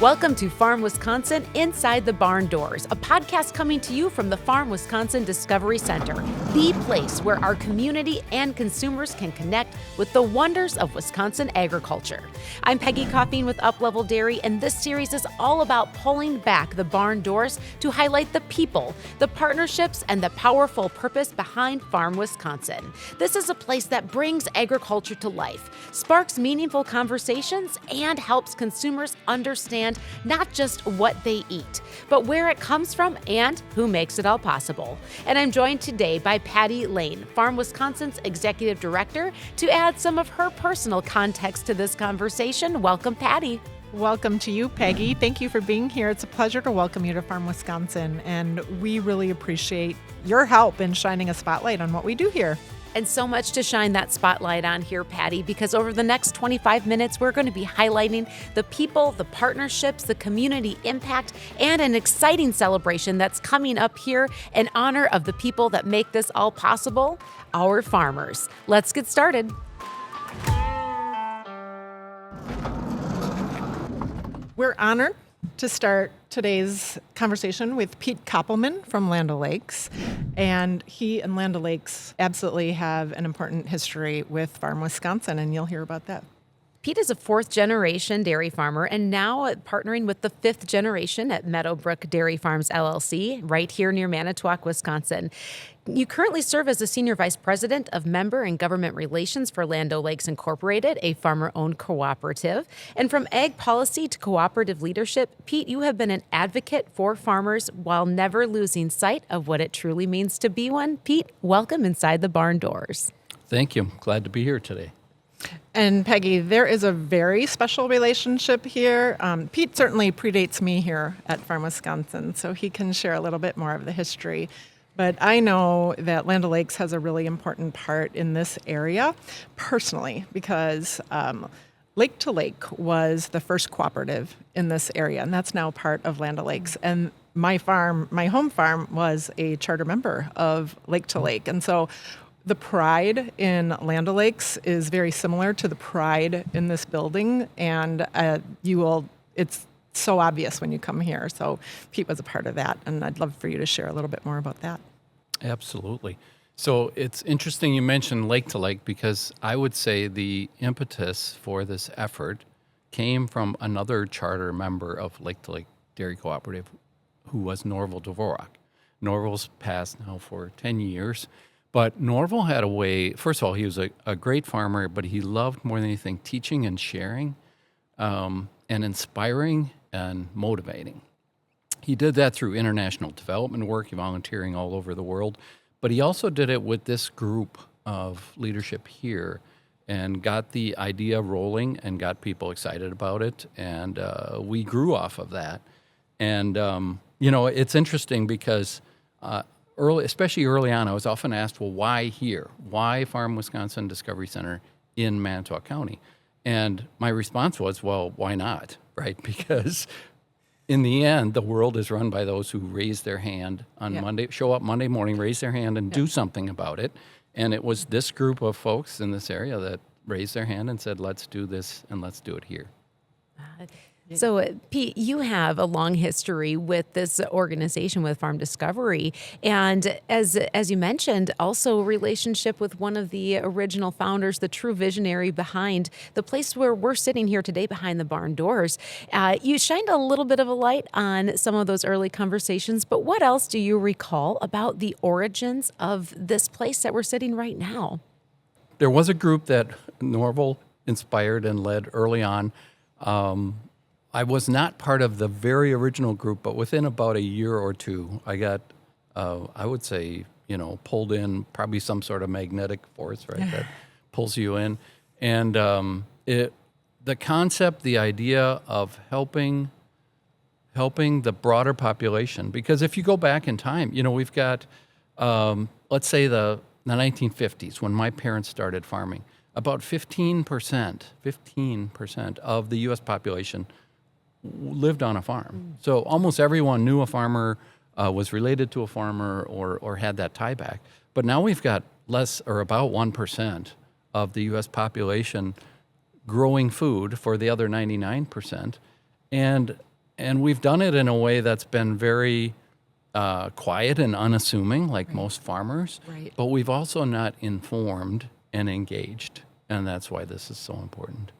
Welcome to Farm Wisconsin Inside the Barn Doors, a podcast coming to you from the Farm Wisconsin Discovery Center, the place where our community and consumers can connect with the wonders of Wisconsin agriculture. I'm Peggy Coffeen with Uplevel Dairy, and this series is all about pulling back the barn doors to highlight the people, the partnerships, and the powerful purpose behind Farm Wisconsin. This is a place that brings agriculture to life, sparks meaningful conversations, and helps consumers understand not just what they eat, but where it comes from and who makes it all possible. And I'm joined today by Patty Lehn, Farm Wisconsin's Executive Director, to add some of her personal context to this conversation. Welcome, Patty. Welcome to you, Peggy. Thank you for being here. It's a pleasure to welcome you to Farm Wisconsin, and we really appreciate your help in shining a spotlight on what we do here. And so much to shine that spotlight on here, Patty, because over the next 25 minutes, we're going to be highlighting the people, the partnerships, the community impact, and an exciting celebration that's coming up here in honor of the people that make this all possible, our farmers. Let's get started. We're honored to start today's conversation with Pete Kappelman from Land O'Lakes. And he and Land O'Lakes absolutely have an important history with Farm Wisconsin, and you'll hear about that. Pete is a fourth-generation dairy farmer and now partnering with the fifth generation at Meadowbrook Dairy Farms, LLC, right here near Manitowoc, Wisconsin. You currently serve as the Senior Vice President of Member and Government Relations for Land O'Lakes Incorporated, a farmer-owned cooperative. And from ag policy to cooperative leadership, Pete, you have been an advocate for farmers while never losing sight of what it truly means to be one. Pete, welcome inside the barn doors. Thank you. Glad to be here today. And Peggy, there is a very special relationship here. Pete certainly predates me here at Farm Wisconsin, so he can share a little bit more of the history. But I know that Land O'Lakes has a really important part in this area personally because Lake to Lake was the first cooperative in this area, and that's now part of Land O'Lakes. And my home farm, was a charter member of Lake to Lake. And so the pride in Land O'Lakes is very similar to the pride in this building, and it's so obvious when you come here. So Pete was a part of that, and I'd love for you to share a little bit more about that. Absolutely. So it's interesting you mentioned Lake to Lake because I would say the impetus for this effort came from another charter member of Lake to Lake Dairy Cooperative who was Norval Dvorak. Norval's passed now for 10 years. But Norval had a way, first of all, he was a great farmer, but he loved more than anything teaching and sharing and inspiring and motivating. He did that through international development work, volunteering all over the world, but he also did it with this group of leadership here and got the idea rolling and got people excited about it, and we grew off of that. And, it's interesting because especially early on, I was often asked, well, why here? Why Farm Wisconsin Discovery Center in Manitowoc County? And my response was, well, why not, right? Because in the end, the world is run by those who raise their hand on Monday, show up Monday morning, raise their hand, and do something about it. And it was this group of folks in this area that raised their hand and said, let's do this, and let's do it here. So, Pete, you have a long history with this organization, with Farm Discovery, and as you mentioned, also a relationship with one of the original founders, the true visionary behind the place where we're sitting here today behind the barn doors. You shined a little bit of a light on some of those early conversations, but what else do you recall about the origins of this place that we're sitting right now? There was a group that Norval inspired and led early on. I was not part of the very original group, but within about a year or two, I got, I would say, pulled in, probably some sort of magnetic force, right, that pulls you in. And the concept, the idea of helping the broader population, because if you go back in time, we've got, let's say the 1950s, when my parents started farming, about 15% of the U.S. population lived on a farm. So almost everyone knew a farmer, was related to a farmer, or had that tie back. But now we've got less, or about 1% of the U.S. population growing food for the other 99%. And we've done it in a way that's been very quiet and unassuming, like most farmers. Right. But we've also not informed and engaged, and that's why this is so important.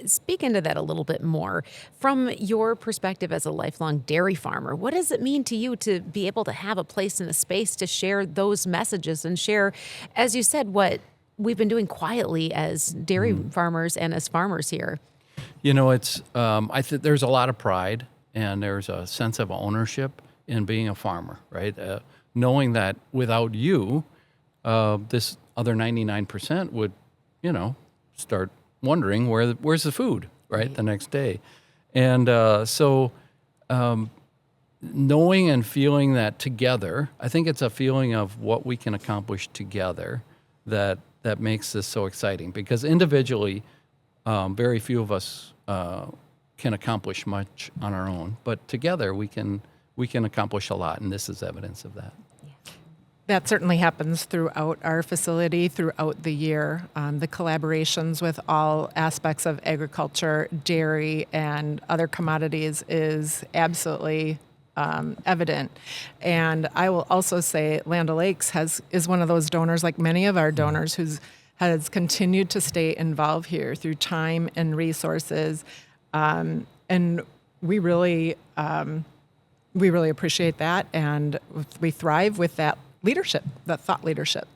Speak into that a little bit more. From your perspective as a lifelong dairy farmer, what does it mean to you to be able to have a place and a space to share those messages and share, as you said, what we've been doing quietly as dairy farmers and as farmers here? You know, it's I think there's a lot of pride and there's a sense of ownership in being a farmer, right? Knowing that without you, this other 99% would, start wondering where's the food, right, the next day. And so knowing and feeling that together, I think it's a feeling of what we can accomplish together that makes this so exciting. Because individually, very few of us can accomplish much on our own, but together we can accomplish a lot, and this is evidence of that. That certainly happens throughout our facility throughout the year. The collaborations with all aspects of agriculture, dairy, and other commodities is absolutely evident. And I will also say Land O'Lakes is one of those donors, like many of our donors, who has continued to stay involved here through time and resources. And we really appreciate that, and we thrive with that leadership, that thought leadership.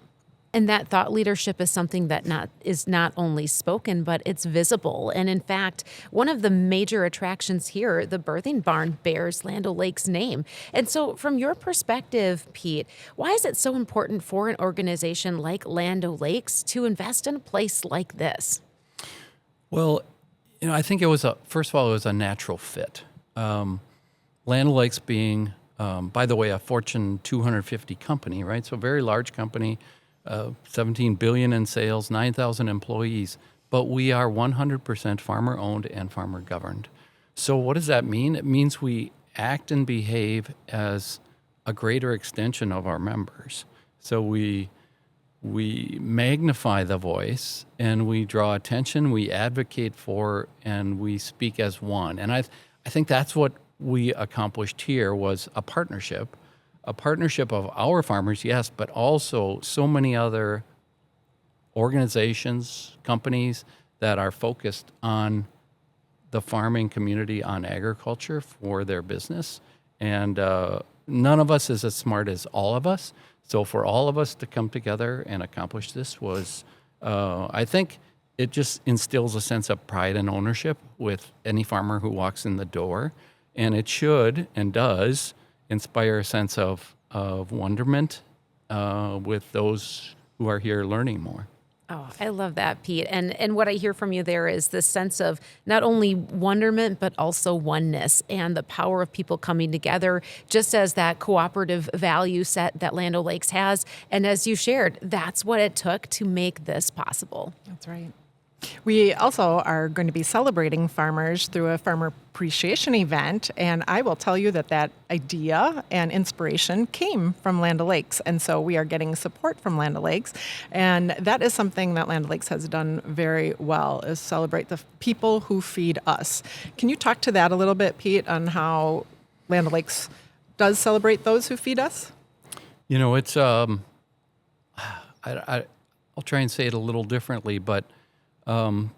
And that thought leadership is something that is not only spoken, but it's visible. And in fact, one of the major attractions here, the birthing barn, bears Land O'Lakes' name. And so from your perspective, Pete, why is it so important for an organization like Land O'Lakes to invest in a place like this? Well, I think it was first of all, it was a natural fit. Land O'Lakes being, by the way, a Fortune 250 company, right? So a very large company, $17 billion in sales, 9,000 employees, but we are 100% farmer-owned and farmer-governed. So what does that mean? It means we act and behave as a greater extension of our members. So we magnify the voice and we draw attention, we advocate for, and we speak as one. And I think that's what we accomplished here was a partnership of our farmers, yes, but also so many other organizations, companies that are focused on the farming community, on agriculture for their business. And none of us is as smart as all of us. So for all of us to come together and accomplish this was, I think it just instills a sense of pride and ownership with any farmer who walks in the door. And it should and does inspire a sense of wonderment with those who are here learning more. Oh, I love that, Pete. And what I hear from you there is this sense of not only wonderment, but also oneness and the power of people coming together, just as that cooperative value set that Land O'Lakes has. And as you shared, that's what it took to make this possible. That's right. We also are going to be celebrating farmers through a farmer appreciation event, and I will tell you that idea and inspiration came from Land O'Lakes, and so we are getting support from Land O'Lakes, and that is something that Land O'Lakes has done very well, is celebrate the people who feed us. Can you talk to that a little bit, Pete, on how Land O'Lakes does celebrate those who feed us? It's I'll try and say it a little differently, but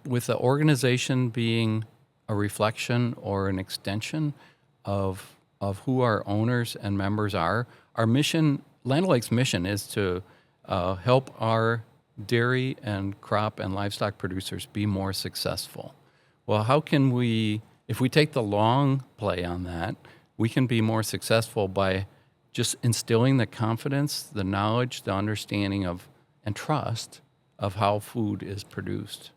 with the organization being a reflection or an extension of who our owners and members are, our mission, Land O'Lakes' mission, is to help our dairy and crop and livestock producers be more successful. Well, how can we, if we take the long play on that, we can be more successful by just instilling the confidence, the knowledge, the understanding of, and trust of how food is produced.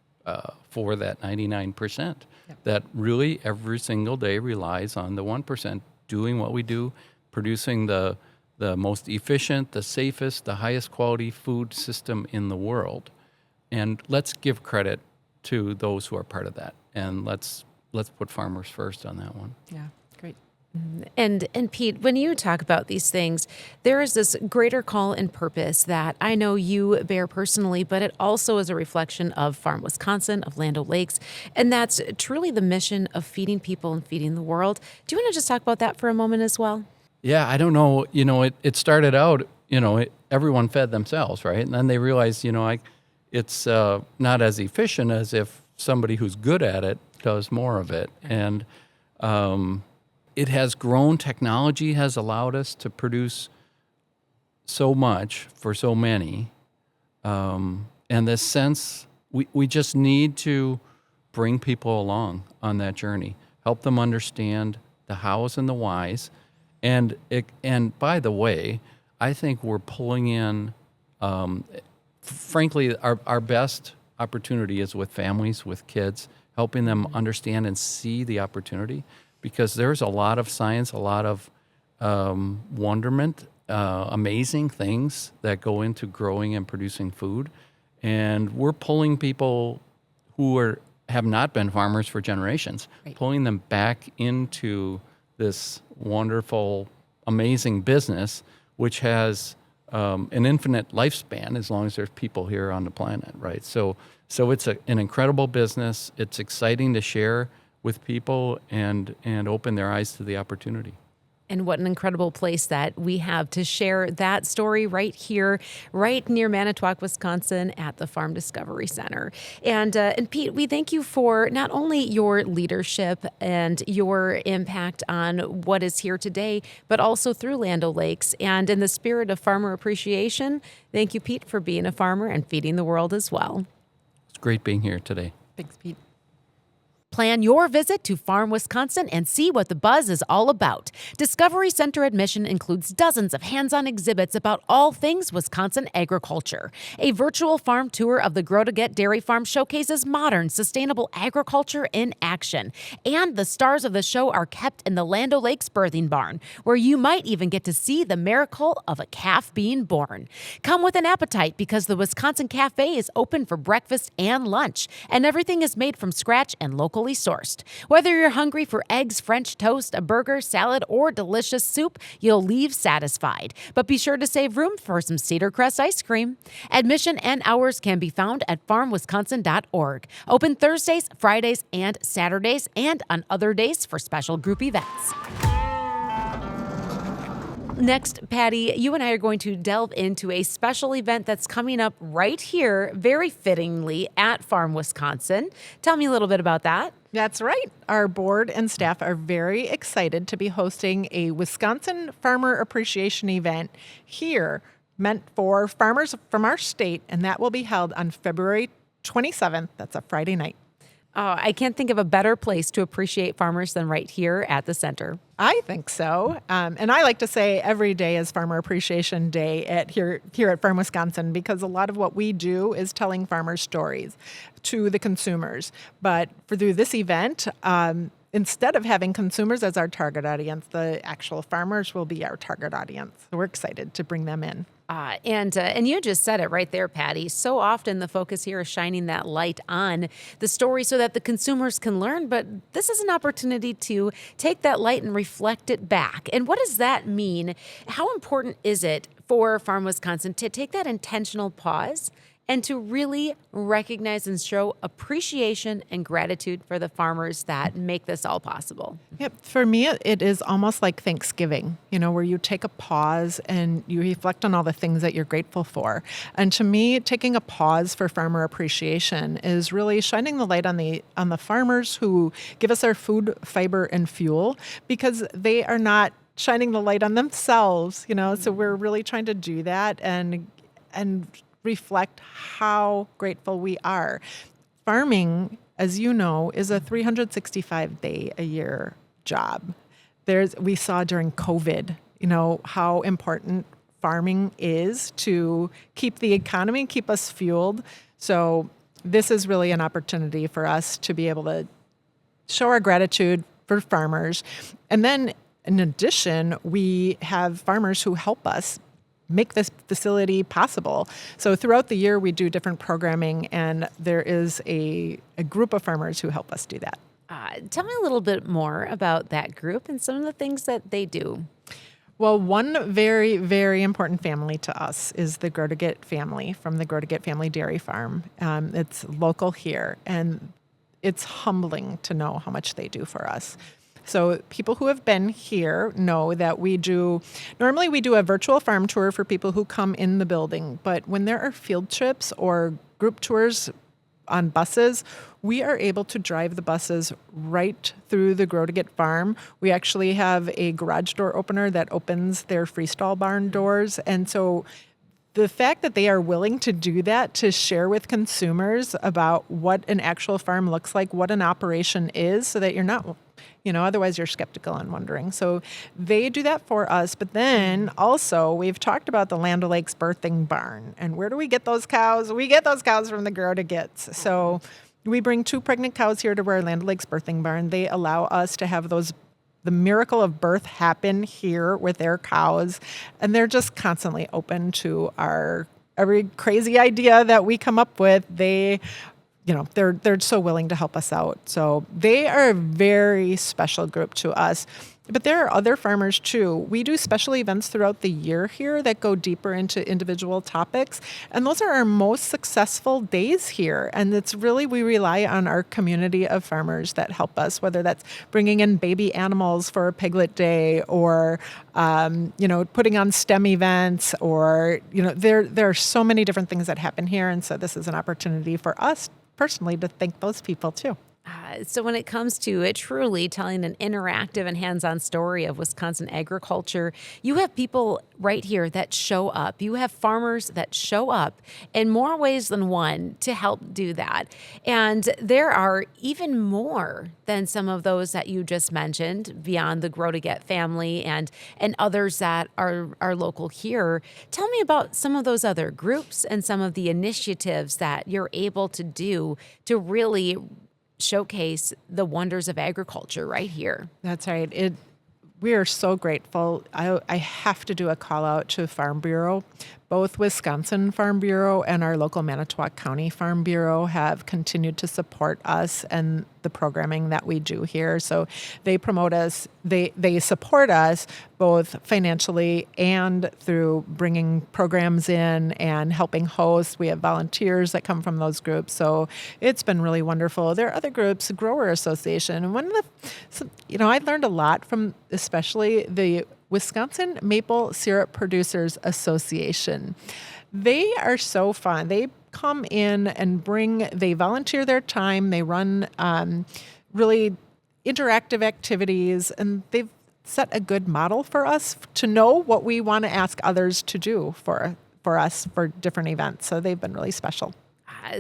For that 99% that really every single day relies on the 1% doing what we do, producing the most efficient, the safest, the highest quality food system in the world. And let's give credit to those who are part of that. And let's put farmers first on that one. Yeah, great. And Pete, when you talk about these things, there is this greater call and purpose that I know you bear personally, but it also is a reflection of Farm Wisconsin, of Land O'Lakes, and that's truly the mission of feeding people and feeding the world. Do you want to just talk about that for a moment as well? Yeah, I don't know. It started out, everyone fed themselves, right? And then they realized, it's not as efficient as if somebody who's good at it does more of it. And it has grown. Technology has allowed us to produce so much for so many. And this sense, we just need to bring people along on that journey, help them understand the hows and the whys. And by the way, I think we're pulling in, frankly, our best opportunity is with families, with kids, helping them understand and see the opportunity, because there's a lot of science, a lot of wonderment, amazing things that go into growing and producing food. And we're pulling people who have not been farmers for generations, Right. pulling them back into this wonderful, amazing business, which has an infinite lifespan as long as there's people here on the planet, right? So it's an incredible business. It's exciting to share with people and open their eyes to the opportunity. And what an incredible place that we have to share that story right here, right near Manitowoc, Wisconsin, at the Farm Discovery Center. And Pete, we thank you for not only your leadership and your impact on what is here today, but also through Land O'Lakes. And in the spirit of farmer appreciation, thank you, Pete, for being a farmer and feeding the world as well. It's great being here today. Thanks, Pete. Plan your visit to Farm Wisconsin and see what the buzz is all about. Discovery Center admission includes dozens of hands-on exhibits about all things Wisconsin agriculture. A virtual farm tour of the Grow to Get Dairy Farm showcases modern, sustainable agriculture in action. And the stars of the show are kept in the Land O'Lakes birthing barn, where you might even get to see the miracle of a calf being born. Come with an appetite, because the Wisconsin Cafe is open for breakfast and lunch, and everything is made from scratch and locally sourced. Whether you're hungry for eggs, French toast, a burger, salad, or delicious soup, you'll leave satisfied. But be sure to save room for some Cedar Crest ice cream. Admission and hours can be found at farmwisconsin.org. Open Thursdays, Fridays, and Saturdays, and on other days for special group events. Next, Patty, you and I are going to delve into a special event that's coming up right here, very fittingly, at Farm Wisconsin. Tell me a little bit about that. That's right. Our board and staff are very excited to be hosting a Wisconsin Farmer Appreciation event here, meant for farmers from our state, and that will be held on February 27th. That's a Friday night. I can't think of a better place to appreciate farmers than right here at the center. I think so. And I like to say every day is Farmer Appreciation Day here at Farm Wisconsin, because a lot of what we do is telling farmers' stories to the consumers. But through this event, instead of having consumers as our target audience, the actual farmers will be our target audience. So we're excited to bring them in. And you just said it right there, Patty. So often the focus here is shining that light on the story so that the consumers can learn. But this is an opportunity to take that light and reflect it back. And what does that mean? How important is it for Farm Wisconsin to take that intentional pause and to really recognize and show appreciation and gratitude for the farmers that make this all possible? Yep. For me, it is almost like Thanksgiving, where you take a pause and you reflect on all the things that you're grateful for. And to me, taking a pause for farmer appreciation is really shining the light on the farmers who give us our food, fiber, and fuel, because they are not shining the light on themselves, So we're really trying to do that and reflect how grateful we are. Farming, as you know, is a 365-day-a-year job. We saw during COVID, how important farming is to keep the economy, keep us fueled. So this is really an opportunity for us to be able to show our gratitude for farmers. And then in addition, we have farmers who help us make this facility possible. So throughout the year, we do different programming, and there is a group of farmers who help us do that. Tell me a little bit more about that group and some of the things that they do. Well, one very, very important family to us is the Grow to Get family from the Grow to Get Family Dairy Farm. It's local here, and it's humbling to know how much they do for us. So people who have been here know that normally we do a virtual farm tour for people who come in the building, but when there are field trips or group tours on buses, we are able to drive the buses right through the Grow to Get farm. We actually have a garage door opener that opens their freestall barn doors. And so the fact that they are willing to do that, to share with consumers about what an actual farm looks like, what an operation is, so that you're not, otherwise you're skeptical and wondering. So they do that for us. But then also we've talked about the Land O'Lakes birthing barn. And where do we get those cows? We get those cows from the Grow to Gets. So we bring 2 pregnant cows here to our Land O'Lakes birthing barn. They allow us to have the miracle of birth happen here with their cows. And they're just constantly open to every crazy idea that we come up with. They're so willing to help us out. So they are a very special group to us. But there are other farmers too. We do special events throughout the year here that go deeper into individual topics. And those are our most successful days here. And it's really, we rely on our community of farmers that help us, whether that's bringing in baby animals for a piglet day or, putting on STEM events or, there are so many different things that happen here. And so this is an opportunity for us personally to thank those people too. So when it comes to it truly telling an interactive and hands-on story of Wisconsin agriculture, you have people right here that show up. You have farmers that show up in more ways than one to help do that. And there are even more than some of those that you just mentioned beyond the Grow to Get family and others that are local here. Tell me about some of those other groups and some of the initiatives that you're able to do to really showcase the wonders of agriculture right here. That's right. We are so grateful. I have to do a call out to Farm Bureau. Both Wisconsin Farm Bureau and our local Manitowoc County Farm Bureau have continued to support us and the programming that we do here. So they promote us, they support us both financially and through bringing programs in and helping host. We have volunteers that come from those groups. So it's been really wonderful. There are other groups, Grower Association. And I learned a lot from especially the Wisconsin Maple Syrup Producers Association. They are so fun. They come in and they volunteer their time. They run really interactive activities, and they've set a good model for us to know what we want to ask others to do for us for different events. So they've been really special.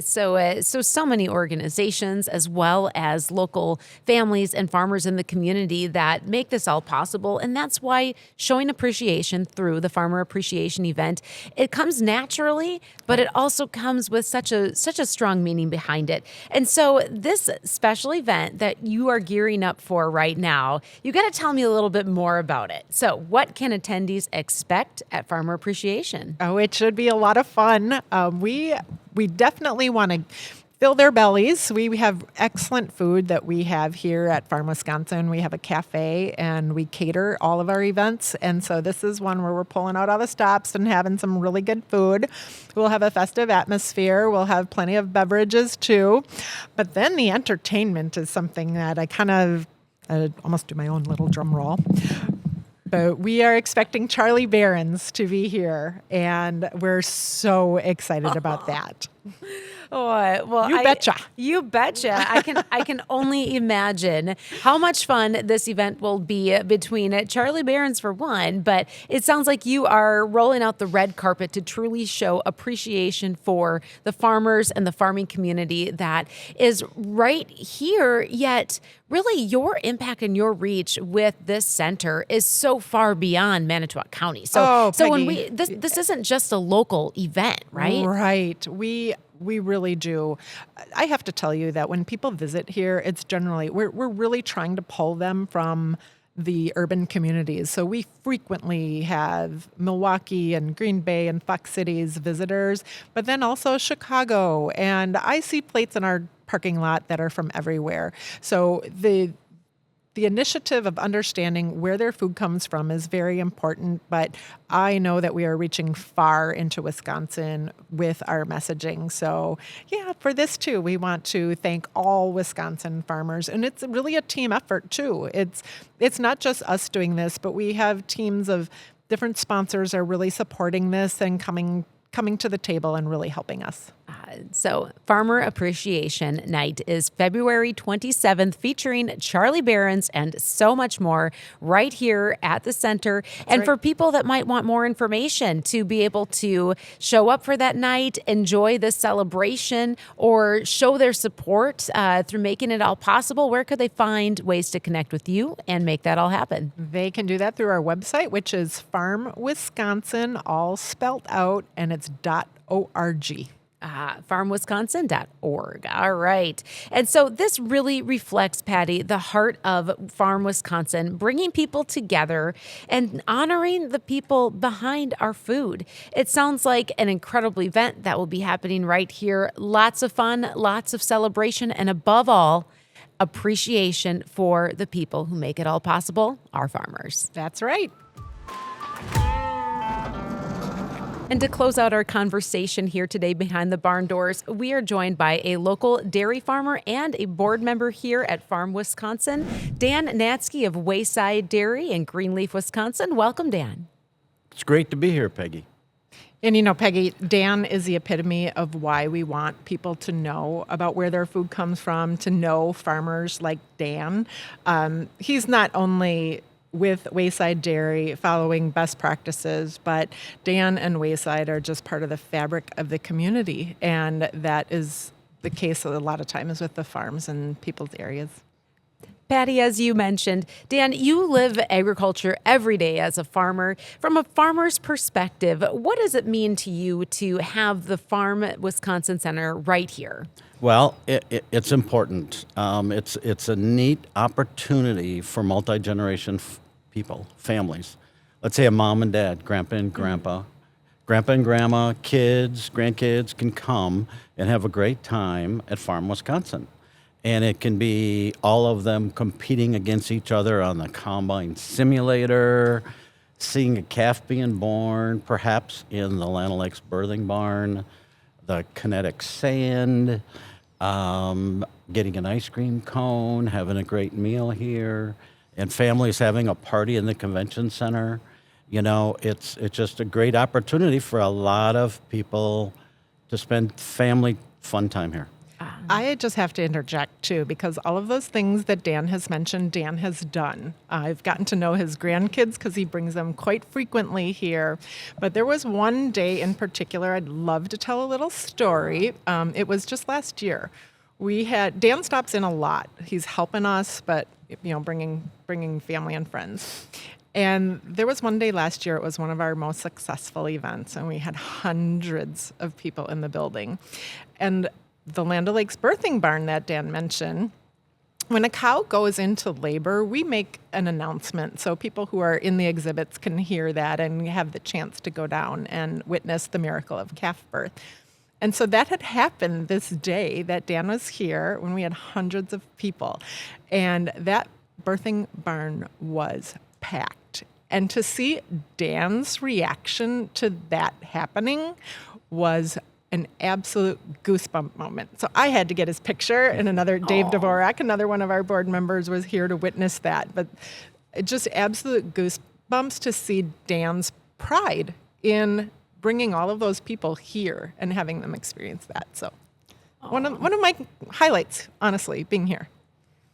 So many organizations as well as local families and farmers in the community that make this all possible. And that's why showing appreciation through the Farmer Appreciation event, it comes naturally, but it also comes with such a strong meaning behind it. And so this special event that you are gearing up for right now, you got to tell me a little bit more about it. So what can attendees expect at Farmer Appreciation? Oh, it should be a lot of fun. We definitely want to fill their bellies. We have excellent food that we have here at Farm Wisconsin. We have a cafe and we cater all of our events. And so this is one where we're pulling out all the stops and having some really good food. We'll have a festive atmosphere. We'll have plenty of beverages too. But then the entertainment is something that I almost do my own little drum roll. But we are expecting Charlie Barron's to be here, and we're so excited about that. Oh, well, You betcha. You betcha. I can only imagine how much fun this event will be between Charlie Barron's for one, but it sounds like you are rolling out the red carpet to truly show appreciation for the farmers and the farming community that is right here, yet really your impact and your reach with this center is so far beyond Manitowoc County. So when this isn't just a local event, right? Right. We really do. I have to tell you that when people visit here, it's generally, we're really trying to pull them from the urban communities. So we frequently have Milwaukee and Green Bay and Fox Cities visitors, but then also Chicago. And I see plates in our parking lot that are from everywhere. So the initiative of understanding where their food comes from is very important, but I know that we are reaching far into Wisconsin with our messaging. So yeah, for this too, we want to thank all Wisconsin farmers, and it's really a team effort too. It's not just us doing this, but we have teams of different sponsors are really supporting this and coming to the table and really helping us. So Farmer Appreciation Night is February 27th, featuring Charlie Berens and so much more right here at the center. And for people that might want more information to be able to show up for that night, enjoy this celebration, or show their support through making it all possible, where could they find ways to connect with you and make that all happen? They can do that through our website, which is Farm Wisconsin, all spelled out, and it's .org. Farmwisconsin.org. All right. And so this really reflects, Patty, the heart of Farm Wisconsin, bringing people together and honoring the people behind our food. It sounds like an incredible event that will be happening right here. Lots of fun, lots of celebration, and above all, appreciation for the people who make it all possible, our farmers. That's right. And to close out our conversation here today behind the barn doors, we are joined by a local dairy farmer and a board member here at Farm Wisconsin, Dan Natzke of Wayside Dairy in Greenleaf, Wisconsin. Welcome, Dan. It's great to be here, Peggy. And Peggy, Dan is the epitome of why we want people to know about where their food comes from, to know farmers like Dan. He's not only with Wayside Dairy following best practices, but Dan and Wayside are just part of the fabric of the community. And that is the case a lot of times with the farms and people's areas. Patty, as you mentioned, Dan, you live agriculture every day as a farmer. From a farmer's perspective, what does it mean to you to have the Farm Wisconsin Center right here? Well, it's important. It's a neat opportunity for multi-generation people, families. Let's say a mom and dad, grandpa and grandpa. Grandpa and grandma, kids, grandkids can come and have a great time at Farm Wisconsin. And it can be all of them competing against each other on the combine simulator, seeing a calf being born, perhaps in the Lana Lakes birthing barn, the kinetic sand, getting an ice cream cone, having a great meal here, and families having a party in the convention center. It's just a great opportunity for a lot of people to spend family fun time here. I just have to interject, too, because all of those things that Dan has mentioned, Dan has done. I've gotten to know his grandkids because he brings them quite frequently here. But there was one day in particular I'd love to tell a little story. It was just last year. Dan stops in a lot. He's helping us, but bringing family and friends. And there was one day last year, it was one of our most successful events, and we had hundreds of people in the building. And the Land O'Lakes birthing barn that Dan mentioned, when a cow goes into labor, we make an announcement so people who are in the exhibits can hear that and have the chance to go down and witness the miracle of calf birth. And so that had happened this day that Dan was here when we had hundreds of people. And that birthing barn was packed. And to see Dan's reaction to that happening was an absolute goosebump moment. So I had to get his picture, and Dave Dvorak, another one of our board members, was here to witness that. But just absolute goosebumps to see Dan's pride in bringing all of those people here and having them experience that. So one of my highlights, honestly, being here.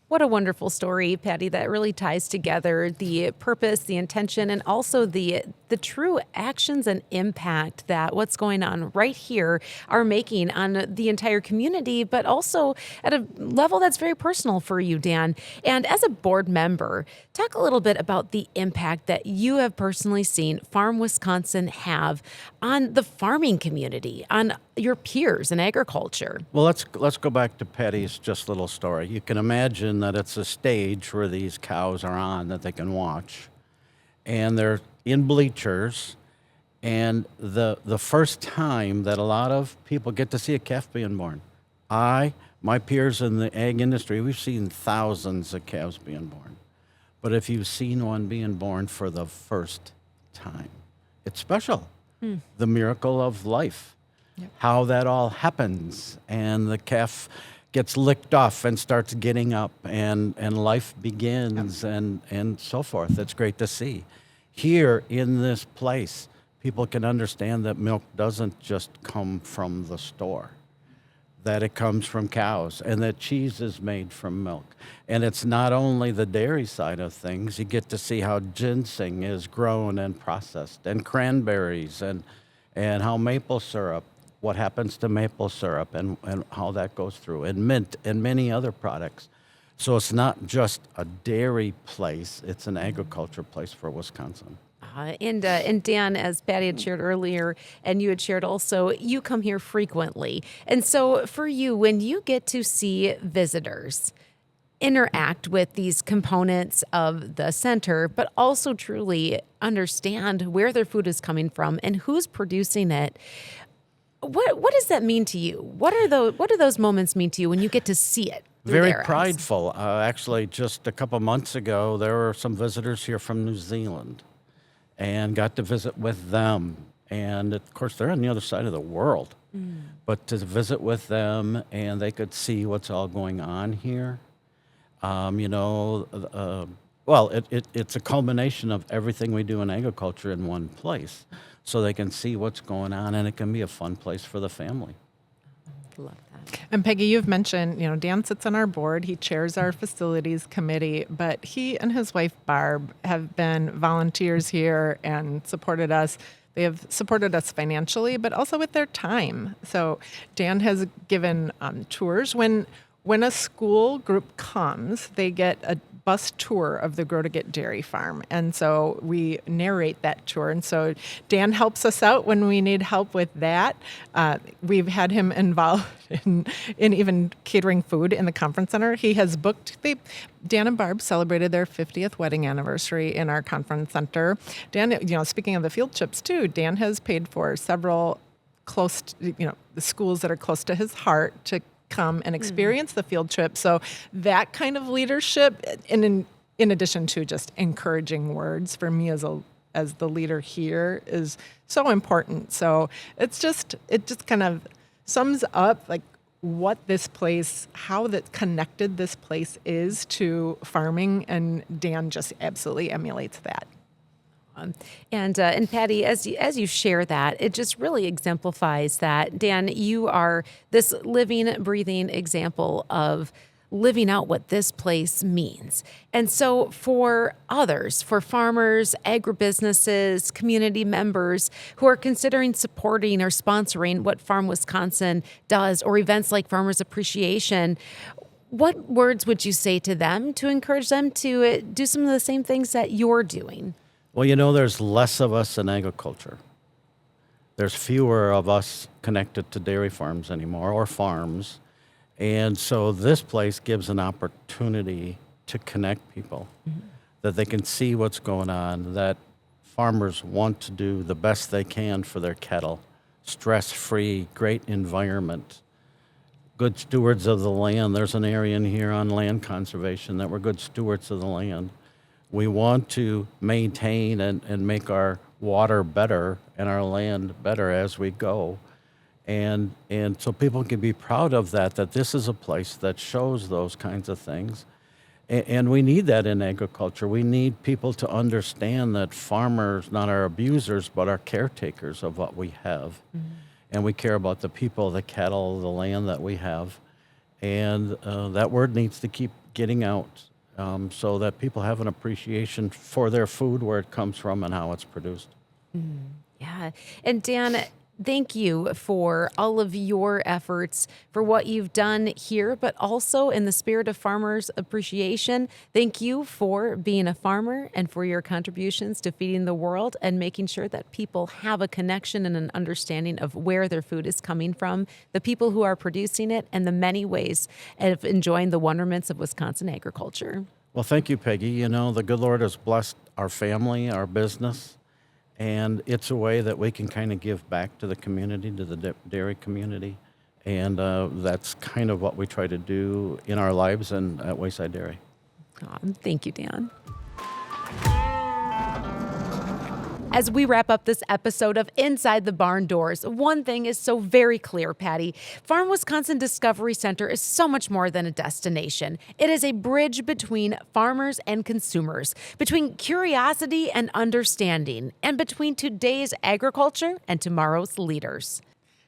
What a wonderful story, Patty, that really ties together the purpose, the intention, and also the true actions and impact that what's going on right here are making on the entire community, but also at a level that's very personal for you, Dan. And as a board member, talk a little bit about the impact that you have personally seen Farm Wisconsin have on the farming community, on your peers in agriculture? Well, let's go back to Patty's just little story. You can imagine that it's a stage where these cows are on that they can watch, and they're in bleachers. And the first time that a lot of people get to see a calf being born, my peers in the ag industry, we've seen thousands of calves being born. But if you've seen one being born for the first time, it's special. The miracle of life, how that all happens, and the calf gets licked off and starts getting up, and life begins, and so forth. It's great to see. Here in this place, people can understand that milk doesn't just come from the store, that it comes from cows, and that cheese is made from milk. And it's not only the dairy side of things. You get to see how ginseng is grown and processed, and cranberries, and how maple syrup, what happens to maple syrup, and how that goes through, and mint, and many other products. So it's not just a dairy place, it's an agriculture place for Wisconsin. And Dan, as Patty had shared earlier, and you had shared also, you come here frequently. And so for you, when you get to see visitors interact with these components of the center, but also truly understand where their food is coming from and who's producing it, what does that mean to you? What do those moments mean to you when you get to see it? Very prideful. Actually, just a couple months ago, there were some visitors here from New Zealand, and got to visit with them. And of course, they're on the other side of the world. But to visit with them, and they could see what's all going on here. It's a culmination of everything we do in agriculture in one place. So they can see what's going on, and it can be a fun place for the family. Love that. And Peggy, you've mentioned, Dan sits on our board. He chairs our facilities committee, but he and his wife, Barb, have been volunteers here and supported us. They have supported us financially, but also with their time. So Dan has given tours. When a school group comes, they get a bus tour of the Grow to Get Dairy Farm. And so we narrate that tour. And so Dan helps us out when we need help with that. We've had him involved in even catering food in the conference center. He has booked, Dan and Barb celebrated their 50th wedding anniversary in our conference center. Dan, speaking of the field trips too, Dan has paid for several close, the schools that are close to his heart to come and experience the field trip. So that kind of leadership, and in addition to just encouraging words for me as the leader here, is so important. So it just kind of sums up like what this place, how that connected this place is to farming, and Dan just absolutely emulates that. And Patty, as you share that, it just really exemplifies that. Dan, you are this living, breathing example of living out what this place means. And so for others, for farmers, agribusinesses, community members who are considering supporting or sponsoring what Farm Wisconsin does, or events like Farmers Appreciation, what words would you say to them to encourage them to do some of the same things that you're doing? Well, there's less of us in agriculture. There's fewer of us connected to dairy farms anymore, or farms. And so this place gives an opportunity to connect people, that they can see what's going on, that farmers want to do the best they can for their cattle, stress-free, great environment, good stewards of the land. There's an area in here on land conservation that we're good stewards of the land. We want to maintain and make our water better and our land better as we go. And so people can be proud of that this is a place that shows those kinds of things. And we need that in agriculture. We need people to understand that farmers not are abusers, but are caretakers of what we have. And we care about the people, the cattle, the land that we have. And that word needs to keep getting out. So that people have an appreciation for their food, where it comes from and how it's produced. Yeah. And Dan, Thank you for all of your efforts, for what you've done here, but also in the spirit of farmers' appreciation. Thank you for being a farmer and for your contributions to feeding the world and making sure that people have a connection and an understanding of where their food is coming from, the people who are producing it, and the many ways of enjoying the wonderments of Wisconsin agriculture. Well, thank you, Peggy. You know, the good Lord has blessed our family, our business, and it's a way that we can kind of give back to the community, to the dairy community. And that's kind of what we try to do in our lives and at Wayside Dairy. Thank you, Dan. As we wrap up this episode of Inside the Barn Doors, one thing is so very clear, Patty. Farm Wisconsin Discovery Center is so much more than a destination. It is a bridge between farmers and consumers, between curiosity and understanding, and between today's agriculture and tomorrow's leaders.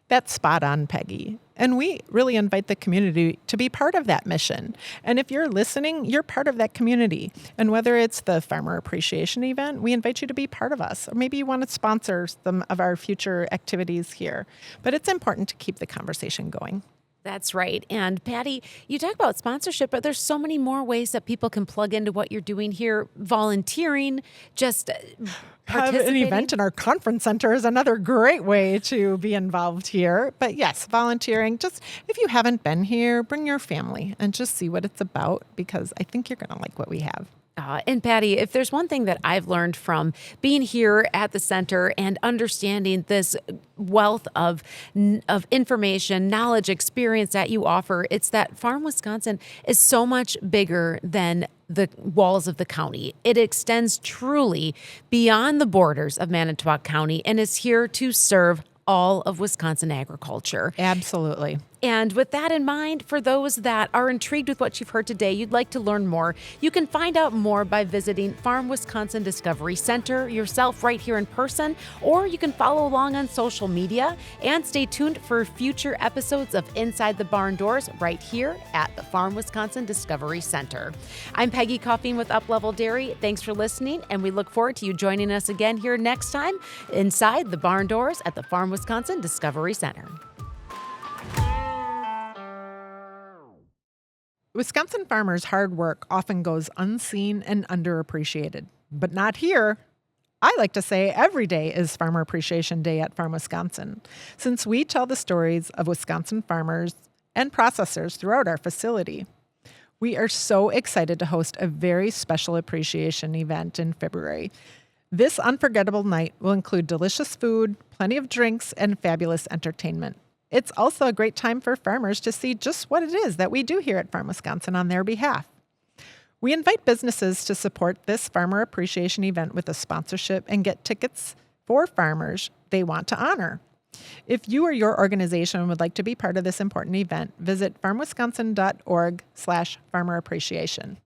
That's spot on, Peggy. And we really invite the community to be part of that mission. And if you're listening, you're part of that community. And whether it's the Farmer Appreciation event, we invite you to be part of us. Or maybe you want to sponsor some of our future activities here. But it's important to keep the conversation going. That's right. And Patty, you talk about sponsorship, but there's so many more ways that people can plug into what you're doing here. Volunteering, just Have an participating. event in our conference center is another great way to be involved here. But yes, volunteering. Just if you haven't been here, bring your family and just see what it's about, because I think you're going to like what we have. And Patty, if there's one thing that I've learned from being here at the center and understanding this wealth of information, knowledge, experience that you offer, it's that Farm Wisconsin is so much bigger than the walls of the county. It extends truly beyond the borders of Manitowoc County and is here to serve all of Wisconsin agriculture. Absolutely. And with that in mind, for those that are intrigued with what you've heard today, you'd like to learn more, you can find out more by visiting Farm Wisconsin Discovery Center yourself right here in person, or you can follow along on social media and stay tuned for future episodes of Inside the Barn Doors right here at the Farm Wisconsin Discovery Center. I'm Peggy Coffeen with Up Level Dairy. Thanks for listening, and we look forward to you joining us again here next time inside the Barn Doors at the Farm Wisconsin Discovery Center. Wisconsin farmers' hard work often goes unseen and underappreciated, but not here. I like to say every day is Farmer Appreciation Day at Farm Wisconsin, since we tell the stories of Wisconsin farmers and processors throughout our facility. We are so excited to host a very special appreciation event in February. This unforgettable night will include delicious food, plenty of drinks, and fabulous entertainment. It's also a great time for farmers to see just what it is that we do here at Farm Wisconsin on their behalf. We invite businesses to support this Farmer Appreciation event with a sponsorship and get tickets for farmers they want to honor. If you or your organization would like to be part of this important event, visit farmwisconsin.org/farmerappreciation.